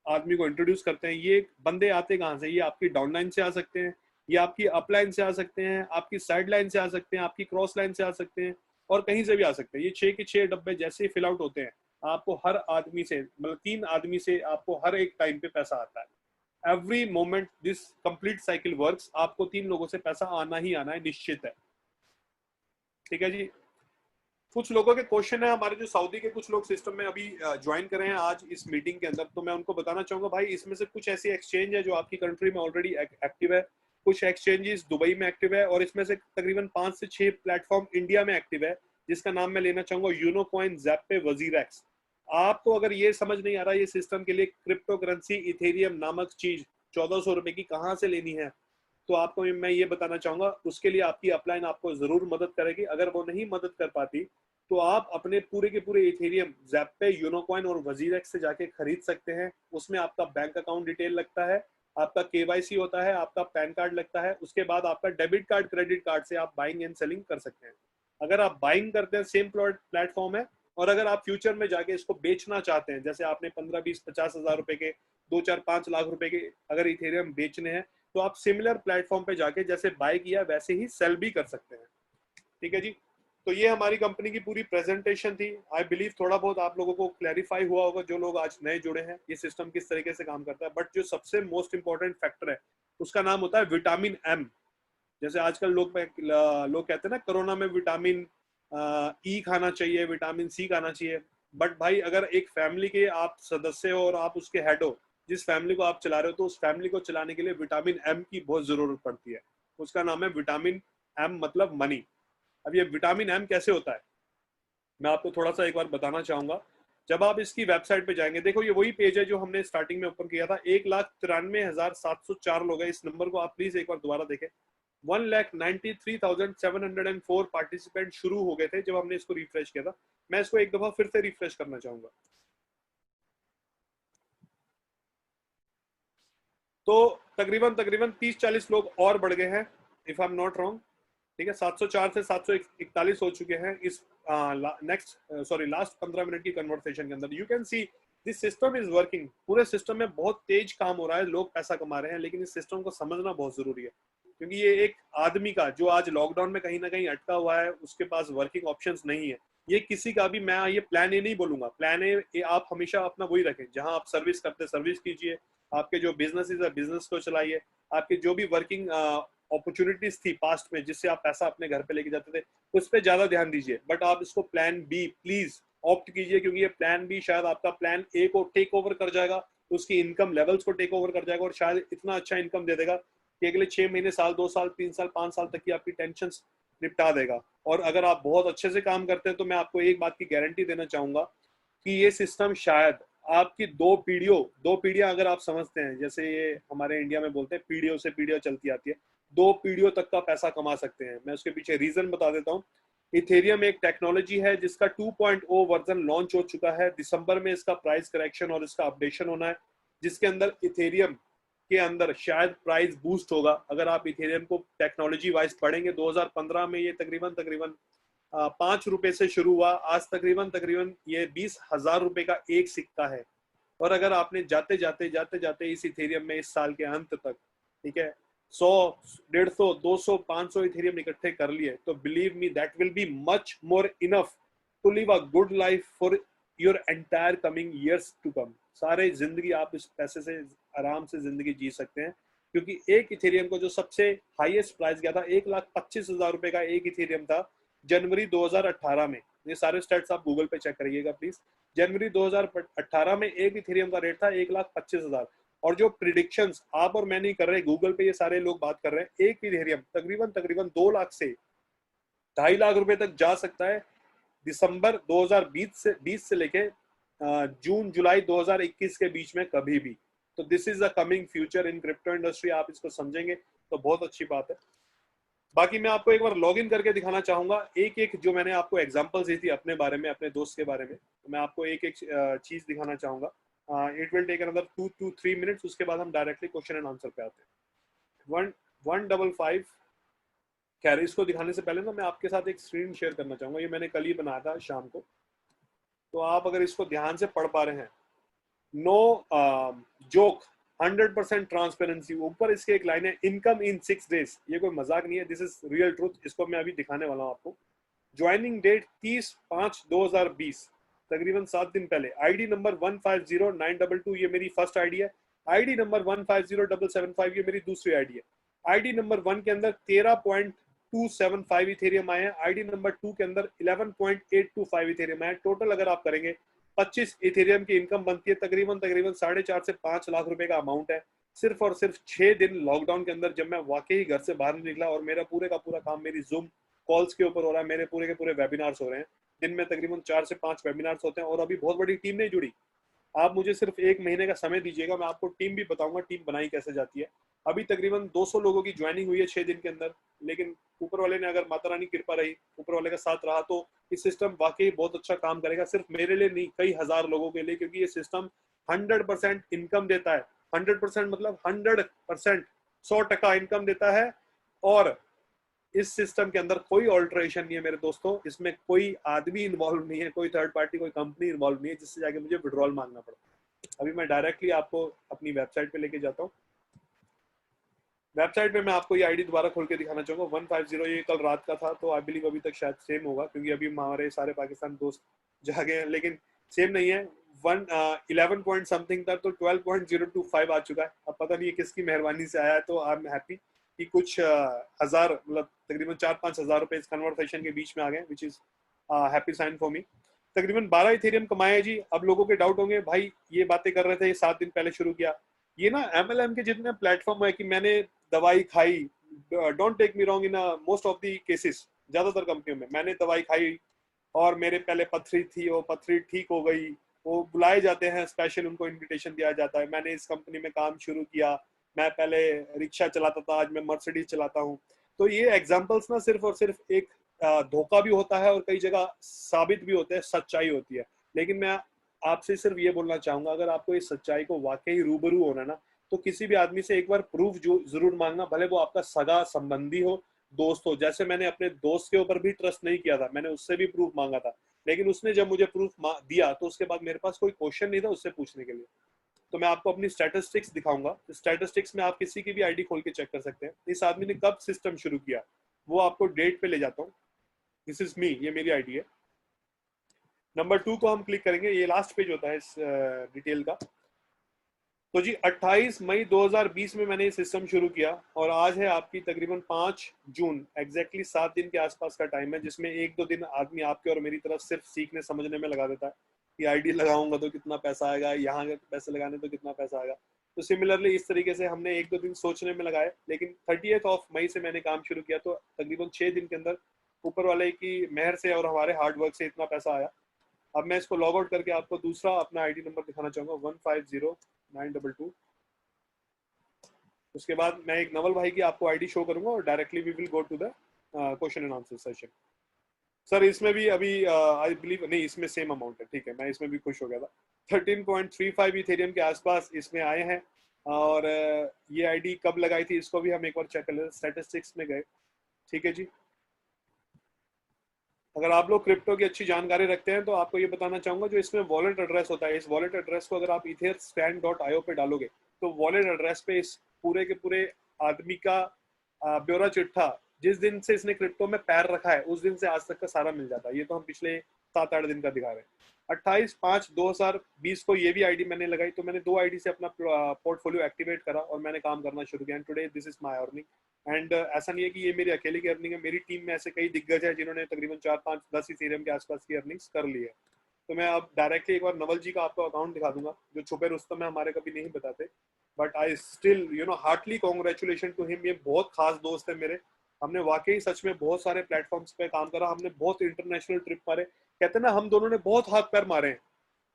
आदमी को इंट्रोड्यूस करते हैं। ये बंदे आते कहाँ से? ये आपकी डाउन लाइन से आ सकते हैं, ये आपकी अप लाइन से आ सकते हैं, आपकी साइड लाइन से आ सकते हैं, आपकी क्रॉस लाइन से आ सकते हैं, और कहीं से भी आ सकते हैं। ये 6 के 6 डब्बे जैसे ही फिल आउट होते हैं, आपको हर आदमी से, मतलब 3 आदमी से आपको हर एक टाइम पे पैसा आता है। Every moment this complete cycle works, आपको 3 लोगों से पैसा आना ही आना है, निश्चित है। ठीक है जी। कुछ लोगों के क्वेश्चन है, हमारे जो सऊदी के कुछ लोग सिस्टम में अभी ज्वाइन करे हैं आज इस मीटिंग के अंदर, तो मैं उनको बताना चाहूंगा भाई, इसमें से कुछ ऐसी एक्सचेंज है जो आपकी कंट्री में ऑलरेडी एक्टिव है, कुछ एक्सचेंजेस दुबई में एक्टिव है, और इसमें से तकरीबन 5 से 6 प्लेटफॉर्म इंडिया में एक्टिव है, जिसका नाम मैं लेना चाहूंगा यूनो कॉइन, ज़ैप पे, वजीरैक्स। आपको अगर ये समझ नहीं आ रहा ये सिस्टम के लिए क्रिप्टो करेंसी इथेरियम नामक चीज 1400 रुपए की कहाँ से लेनी है, तो आपको मैं ये बताना चाहूंगा, उसके लिए आपकी अपलाइन आपको जरूर मदद करेगी। अगर वो नहीं मदद कर पाती तो आप अपने पूरे के पूरे इथेरियम ज़ैप पे, यूनोकॉइन और वजीरैक्स से जाके खरीद सकते हैं। उसमें आपका बैंक अकाउंट डिटेल लगता है, आपका केवाईसी होता है, आपका पैन कार्ड लगता है, उसके बाद आपका डेबिट कार्ड, क्रेडिट कार्ड से आप बाइंग एंड सेलिंग कर सकते हैं। अगर आप बाइंग करते हैं, सेम प्लेटफॉर्म है, और अगर आप फ्यूचर में जाके इसको बेचना चाहते हैं, जैसे आपने 15, 20, 50 हजार रुपए के 2, 4, 5 लाख रुपए के अगर इथेरियम बेचने हैं, तो आप सिमिलर प्लेटफॉर्म पे जाके जैसे बाय किया वैसे ही सेल भी कर सकते हैं। ठीक है जी। तो ये हमारी कंपनी की पूरी प्रेजेंटेशन थी। आई बिलीव थोड़ा बहुत आप लोगों को क्लैरिफाई हुआ होगा, जो लोग आज नए जुड़े हैं, ये सिस्टम किस तरीके से काम करता है। बट जो सबसे मोस्ट इंपॉर्टेंट फैक्टर है उसका नाम होता है विटामिन एम। जैसे आजकल लोग कहते हैं ना, कोरोना में विटामिन ई खाना चाहिए, विटामिन सी खाना चाहिए। बट भाई अगर एक फैमिली के आप सदस्य हो और आप उसके हेड हो, जिस फैमिली को आप चला रहे हो, तो उस फैमिली को चलाने के लिए विटामिन एम की बहुत जरूरत पड़ती है। उसका नाम है विटामिन एम, मतलब मनी। अब ये विटामिन एम कैसे होता है, मैं आपको थोड़ा सा एक बार बताना चाहूंगा। जब आप इसकी वेबसाइट पे जाएंगे, देखो ये वही पेज है जो हमने स्टार्टिंग में ओपन किया था। 1,93,704 लोग हैं। इस नंबर को आप प्लीज एक बार दोबारा देखें। 1,93,704 पार्टिसिपेंट शुरू हो गए थे जब हमने इसको रिफ्रेश किया था। मैं इसको एक दफा फिर से रिफ्रेश करना चाहूंगा। तो तकरीबन तकरीबन 30-40 लोग और बढ़ गए हैं, if I am not wrong. ठीक है, 704 से 741 हो चुके हैं इस नेक्स्ट सॉरी लास्ट 15 मिनट की कन्वर्सेशन के अंदर। You can see this system is working. पूरे सिस्टम में बहुत तेज काम हो रहा है, लोग पैसा कमा रहे हैं, लेकिन इस सिस्टम को समझना बहुत जरूरी है। क्योंकि ये एक आदमी का जो आज लॉकडाउन में कहीं ना कहीं अटका हुआ है, उसके पास वर्किंग ऑप्शंस नहीं है। ये किसी का भी, मैं ये प्लान ए नहीं बोलूंगा, प्लान ए आप हमेशा अपना वही रखें, जहां आप सर्विस करते सर्विस कीजिए, आपके जो बिजनेस है बिजनेस को चलाइए, आपके जो भी वर्किंग अपॉर्चुनिटीज थी पास्ट में जिससे आप पैसा अपने घर पे लेके जाते थे, उस पर ज्यादा ध्यान दीजिए। बट आप इसको प्लान बी प्लीज ऑप्ट कीजिए, क्योंकि ये प्लान बी शायद आपका प्लान ए को टेक ओवर कर जाएगा, उसकी इनकम लेवल्स को टेक ओवर कर जाएगा, और शायद इतना अच्छा इनकम दे देगा कि अगले 6 महीने, साल, 2 साल, 3 साल, 5 साल तक की आपकी टेंशन निपटा देगा। और अगर आप बहुत अच्छे से काम करते हैं तो मैं आपको एक बात की गारंटी देना चाहूंगा कि ये सिस्टम शायद आपकी दो पीढ़ियां अगर आप समझते हैं, जैसे ये हमारे इंडिया में बोलते हैं पीढ़ियों से पीढ़ियां चलती आती है, 2 पीढ़ियों तक का पैसा कमा सकते हैं। मैं उसके पीछे रीजन बता देता हूँ। इथेरियम एक टेक्नोलॉजी है जिसका 2.0 वर्जन लॉन्च हो चुका है। दिसंबर में इसका प्राइस करेक्शन और इसका अपडेशन होना है, जिसके अंदर इथेरियम के अंदर शायद प्राइस बूस्ट होगा। अगर आप इथेरियम को टेक्नोलॉजी वाइज पढ़ेंगे, 2015 में ये तकरीबन तकरीबन 5 रुपए से शुरू हुआ, आज तकरीबन तकरीबन ये 20,000 रुपए का एक सिक्का है। और अगर आपने जाते जाते इस इथेरियम में इस साल के अंत तक, ठीक है, 100, 150, 200, 500 इथेरियम इकट्ठे कर लिए, तो believe me that will be much more enough to live a good life for your entire coming years to come. सारे जिंदगी आप इस पैसे से आराम से जिंदगी जी सकते हैं। क्योंकि एक इथेरियम को जो सबसे हाईएस्ट प्राइस गया था, 1,25,000 रुपए का एक इथेरियम था जनवरी 2018 में। ये सारे स्टेट्स आप गूगल पे चेक करिएगा प्लीज। जनवरी 2018 में एक इथेरियम का रेट था 1,25,000। और जो प्रिडिक्शंस आप और मैं नहीं कर रहे, गूगल पे ये सारे लोग बात कर रहे हैं, एक इथेरियम तकरीबन तकरीबन 2 लाख से 2.5 लाख रुपए तक जा सकता है दिसंबर 2020 से लेके जून जुलाई 2021 के बीच में कभी भी। तो this is the coming future in crypto industry. आप इसको समझेंगे तो बहुत अच्छी बात है। बाकी मैं आपको एक बार लॉग इन करके दिखाना चाहूंगा, एक एक जो मैंने आपको एग्जांपल्स दी थी अपने बारे में, अपने दोस्त के बारे में, तो मैं आपको एक एक चीज दिखाना चाहूंगा। It will take another 2 to 3 minutes, उसके बाद हम डायरेक्टली क्वेश्चन एंड आंसर पे आते हैं। 155। खैर, इसको दिखाने से पहले ना मैं आपके साथ एक स्क्रीन शेयर करना चाहूंगा। ये मैंने कल ही बनाया था शाम को, तो आप अगर इसको ध्यान से पढ़ पा रहे हैं, नो जोक, 100% ट्रांसपेरेंसी। ऊपर इसके एक लाइन है, इनकम इन 6 डेज। ये कोई मजाक नहीं है, दिस इज रियल ट्रूथ। इसको मैं अभी दिखाने वाला हूँ आपको। ज्वाइनिंग डेट 30/5/2020, तकरीबन 7 दिन पहले। आईडी नंबर 150,922, ये मेरी फर्स्ट आईडी है। आईडी नंबर 150,775, ये मेरी दूसरी आईडी है। आईडी नंबर 1 के अंदर 13.275 इथेरियम आए हैं। आईडी नंबर 2 के अंदर 11.825 इथेरियम आए। टोटल अगर आप करेंगे 25 इथेरियम की इनकम बनती है, तकरीबन तकरीबन 4.5 से 5 लाख रुपए का अमाउंट है। सिर्फ और सिर्फ 6 दिन लॉकडाउन के अंदर, जब मैं वाकई घर से बाहर निकला और मेरा पूरे का पूरा काम मेरी जूम कॉल्स के ऊपर हो रहा है, मेरे पूरे के पूरे वेबिनार्स हो रहे हैं। दिन में तकरीबन 4 से 5 वेबिनार्स होते हैं, और अभी बहुत बड़ी टीम नहीं जुड़ी। आप मुझे सिर्फ 1 महीने का समय दीजिएगा, मैं आपको टीम भी बताऊंगा, टीम बनाई कैसे जाती है। अभी तकरीबन 200 लोगों की ज्वाइनिंग हुई है 6 दिन के अंदर। लेकिन ऊपर वाले ने, अगर माता रानी कृपा रही, ऊपर वाले का साथ रहा, तो इस सिस्टम वाकई बहुत अच्छा काम करेगा। सिर्फ मेरे लिए नहीं, कई हजार लोगों के लिए, क्योंकि ये सिस्टम 100% इनकम देता है। 100% मतलब 100%, 100% इनकम देता है। और इस सिस्टम के अंदर कोई ऑल्टरेशन नहीं है मेरे दोस्तों। इसमें कोई आदमी इन्वॉल्व नहीं है, कोई थर्ड पार्टी, कोई कंपनी इन्वॉल्व नहीं है जिससे जाके मुझे विड्रॉल मांगना पड़ता। अभी मैं डायरेक्टली आपको अपनी वेबसाइट पे लेके जाता हूँ। वेबसाइट पे मैं आपको ये आईडी दोबारा खोल के दिखाना चाहूंगा। 150, ये कल रात का था, तो आई बिलीव अभी तक शायद सेम होगा, क्योंकि अभी हमारे सारे पाकिस्तान दोस्त जागे हैं। लेकिन सेम नहीं है। 11 पॉइंट समथिंग था, तो 12.025 आ चुका है। अब पता नहीं किसकी मेहरबानी से आया है, तो आई एम हैप्पी कि कुछ हजार, मतलब तकरीबन 4-5 हजार रुपए इस कन्वर्सेशन के बीच में आ गए, which is happy sign for me. तकरीबन 12 इथेरियम कमाए जी। अब लोगों के डाउट होंगे, भाई ये बातें कर रहे थे, ये 7 दिन पहले शुरू किया। ये ना MLM के जितने प्लेटफॉर्म है कि मैंने दवाई खाई, don't take me wrong, in most of the cases, ज्यादातर कंपनियों में मैंने दवाई खाई और मेरे पहले पथरी थी, वो पथरी ठीक हो गई, वो बुलाए जाते हैं स्पेशल, उनको इनविटेशन दिया जाता है, मैंने इस कंपनी में काम शुरू किया, मैं पहले रिक्शा चलाता था, आज मैं मर्सिडीज चलाता हूँ। तो ये एग्जांपल्स ना सिर्फ और सिर्फ एक धोखा भी होता है और कई जगह साबित भी होते हैं, सच्चाई होती है। लेकिन मैं आपसे सिर्फ ये बोलना चाहूंगा, अगर आपको इस सच्चाई को वाकई रूबरू होना ना, तो किसी भी आदमी से एक बार प्रूफ जो जरूर मांगना, भले वो आपका सगा संबंधी हो, दोस्त हो। जैसे मैंने अपने दोस्त के ऊपर भी ट्रस्ट नहीं किया था, मैंने उससे भी प्रूफ मांगा था, लेकिन उसने जब मुझे प्रूफ दिया तो उसके बाद मेरे पास कोई क्वेश्चन नहीं था उससे पूछने के लिए। तो मैं आपको अपनी स्टैटिस्टिक्स दिखाऊंगा। स्टैटिस्टिक्स में आप किसी की भी आईडी खोल के चेक कर सकते हैं, इस आदमी ने कब सिस्टम शुरू किया, वो आपको डेट पे ले जाता हूँ। दिस इज मी, ये मेरी आईडी है। नंबर 2 को हम क्लिक करेंगे, ये लास्ट पेज होता है इस डिटेल का। तो जी 28 मई 2020 में मैंने ये सिस्टम शुरू किया और आज है आपकी तकरीबन 5 जून, एग्जैक्टली 7 दिन के आसपास का टाइम है, जिसमें 1-2 दिन आदमी आपके और मेरी तरफ सिर्फ सीखने समझने में लगा देता है कि आईडी लगाऊंगा तो कितना पैसा आएगा, यहाँ के पैसे लगाने तो कितना पैसा आएगा। तो सिमिलरली इस तरीके से हमने 1-2 दिन सोचने में लगाए, लेकिन 30 मई से मैंने काम शुरू किया तो तकरीबन 6 दिन के अंदर ऊपर वाले की मेहर से और हमारे हार्डवर्क से इतना पैसा आया। अब मैं इसको लॉग आउट करके आपको दूसरा अपना आईडी नंबर दिखाना चाहूंगा, 150922। उसके बाद मैं एक नवल भाई की आपको आईडी शो करूंगा और directly we will go to the question and answer session. Sir इसमें भी अभी आई बिलीव नहीं, इसमें सेम अमाउंट है, ठीक है, मैं इसमें भी खुश हो गया था। 13.35 इथेरियम के आसपास इसमें आए हैं। और ये आईडी कब लगाई थी इसको भी हम एक बार चेक कर लेते, स्टैटिस्टिक्स में गए, ठीक है जी। अगर आप लोग क्रिप्टो की अच्छी जानकारी रखते हैं तो आपको ये बताना चाहूंगा, जो इसमें वॉलेट एड्रेस होता है, इस वॉलेट एड्रेस को अगर आप etherscan.io पे डालोगे तो वॉलेट एड्रेस पे इस पूरे के पूरे आदमी का ब्यौरा चिट्ठा, जिस दिन से इसने क्रिप्टो में पैर रखा है उस दिन से आज तक का सारा मिल जाता है। ये तो हम पिछले 7-8 दिन का दिखा रहे हैं। 28/5/2020 को ये भी आईडी मैंने लगाई, तो मैंने 2 आईडी से अपना पोर्टफोलियो एक्टिवेट करा और मैंने काम करना शुरू किया। And today this is my earning. And ऐसा नहीं है कि ये मेरी अकेले की अर्निंग है, मेरी टीम में ऐसे कई दिग्गज है जिन्होंने तकरीबन 4-5-10 इथेरियम के आसपास की अर्निंग्स कर ली है। तो मैं अब डायरेक्टली एक बार नवल जी का आपको अकाउंट दिखा दूंगा, जो छुपे रुस्तम है हमारे कभी नहीं बताते, but I still heartily congratulation to him. ये बहुत खास दोस्त है मेरे, हमने वाकई सच में बहुत सारे प्लेटफॉर्म्स पे काम करा, हमने बहुत इंटरनेशनल ट्रिप मारे, कहते हैं ना हम दोनों ने बहुत हाथ पैर मारे हैं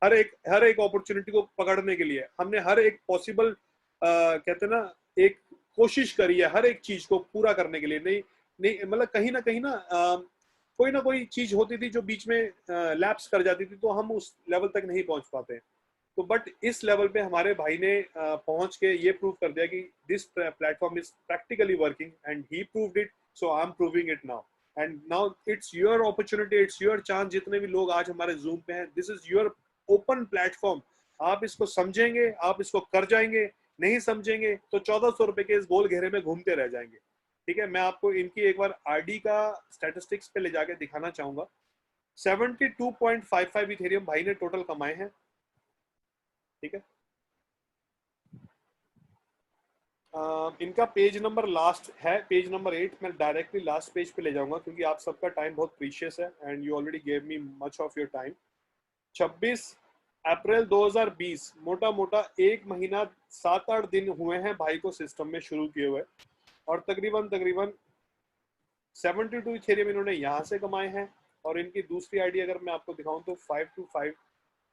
हर एक अपॉर्चुनिटी को पकड़ने के लिए। हमने हर एक पॉसिबल कहते हैं ना एक कोशिश करी है हर एक चीज को पूरा करने के लिए। नहीं नहीं मतलब कहीं ना कोई चीज होती थी जो बीच में लैप्स कर जाती थी, तो हम उस लेवल तक नहीं पहुंच पाते। तो बट इस लेवल पे हमारे भाई ने पहुंच के ये प्रूव कर दिया कि this platform is practically working and he proved it, so I am proving it now. And now it's your opportunity, it's your chance. जितने भी लोग आज हमारे जूम पे हैं, this is your open platform. आप इसको समझेंगे, आप इसको कर जाएंगे, नहीं समझेंगे तो 1400 रुपए के इस गोल घेरे में घूमते रह जाएंगे। ठीक है, मैं आपको इनकी एक बार आरडी का स्टैटिस्टिक्स पे ले जाके दिखाना चाहूंगा। 72.55 इथेरियम भाई ने टोटल कमाए हैं। ठीक है, इनका पेज नंबर लास्ट है, पेज नंबर 8। मैं डायरेक्टली लास्ट पेज पे ले जाऊंगा क्योंकि आप सबका टाइम बहुत प्रीशियस है and you already gave me much of your time. 26 अप्रैल 2020, मोटा मोटा 1 महीना 7-8 दिन हुए हैं भाई को सिस्टम में शुरू किए हुए, और तकरीबन 72 इथेरियम इन्होंने यहाँ से कमाए हैं। और इनकी दूसरी आईडी अगर मैं आपको दिखाऊं तो 525,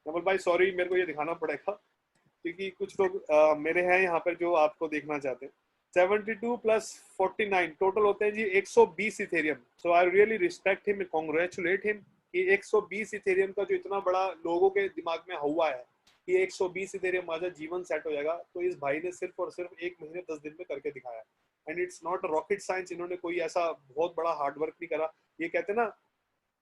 नवल भाई सॉरी मेरे को ये दिखाना पड़ेगा क्योंकि कुछ लोग मेरे हैं यहाँ पर जो आपको देखना चाहते हैं। 72 + 49 टोटल होते हैं जी 120 Ethereum. So I really respect him, congratulate him कि 120 इथेरियम का जो इतना बड़ा लोगों के दिमाग में हुआ है कि 120 इथेरियम आ जाए जीवन सेट हो जाएगा, तो इस भाई ने सिर्फ और सिर्फ 1 महीने 10 दिन में करके दिखाया। And it's not rocket science, इन्होंने कोई ऐसा बहुत बड़ा हार्डवर्क नहीं करा। ये कहते हैं ना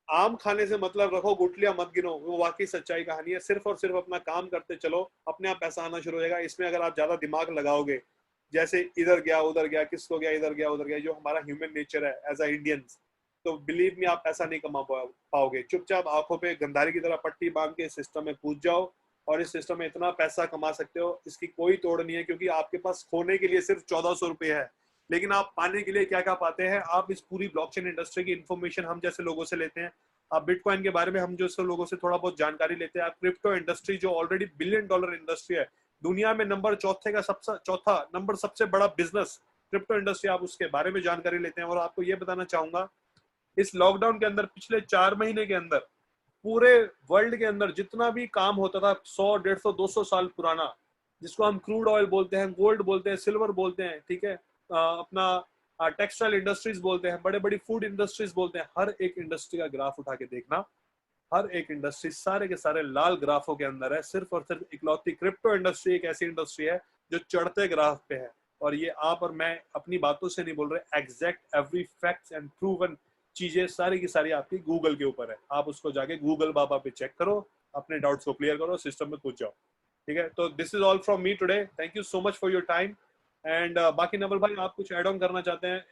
आम खाने से मतलब रखो, गुटलियां मत गिनो, वो वाकई सच्चाई कहानी है। सिर्फ और सिर्फ अपना काम करते चलो, अपने आप पैसा आना शुरू हो जाएगा। इसमें अगर आप ज्यादा दिमाग लगाओगे, जैसे इधर गया उधर गया, किसको गया इधर गया उधर गया, जो हमारा ह्यूमन नेचर है एज अ इंडियंस, तो बिलीव मी आप पैसा नहीं कमा पाओगे। चुपचाप आंखों पे गंधारी की तरह पट्टी बांध के इस सिस्टम में कूद जाओ और इस सिस्टम में इतना पैसा कमा सकते हो, इसकी कोई तोड़ नहीं है। क्योंकि आपके पास खोने के लिए सिर्फ 1400 रुपये है, लेकिन आप पाने के लिए क्या क्या पाते हैं। आप इस पूरी ब्लॉकचेन इंडस्ट्री की इन्फॉर्मेशन हम जैसे लोगों से लेते हैं, आप बिटकॉइन के बारे में हम जो सब लोगों से थोड़ा बहुत जानकारी लेते हैं, आप क्रिप्टो इंडस्ट्री जो ऑलरेडी $1 बिलियन इंडस्ट्री है, दुनिया में नंबर चौथा नंबर सबसे बड़ा बिजनेस क्रिप्टो इंडस्ट्री, आप उसके बारे में जानकारी लेते हैं। और आपको ये बताना चाहूंगा, इस लॉकडाउन के अंदर पिछले 4 महीने के अंदर पूरे वर्ल्ड के अंदर जितना भी काम होता था 100, 150, 200 साल पुराना, जिसको हम क्रूड ऑयल बोलते हैं, गोल्ड बोलते हैं, सिल्वर बोलते हैं, ठीक है, अपना टेक्सटाइल इंडस्ट्रीज बोलते हैं, बड़े बड़ी फूड इंडस्ट्रीज बोलते हैं, हर एक इंडस्ट्री का ग्राफ उठा के देखना, हर एक इंडस्ट्री सारे के सारे लाल ग्राफों के अंदर है। सिर्फ और सिर्फ इकलौती क्रिप्टो इंडस्ट्री एक ऐसी इंडस्ट्री है जो चढ़ते ग्राफ पे है। और ये आप और मैं अपनी बातों से नहीं बोल रहे, exact every facts and proven चीजें सारी की सारी आपकी गूगल के ऊपर है। आप उसको जाके गूगल बाबा पे चेक करो, अपने डाउट्स को क्लियर करो, सिस्टम में कूद जाओ, ठीक है। तो this is all from me today, thank you so much for your time. And बाकी नवल भाई, आप कुछ एड ऑन करना चाहते हैं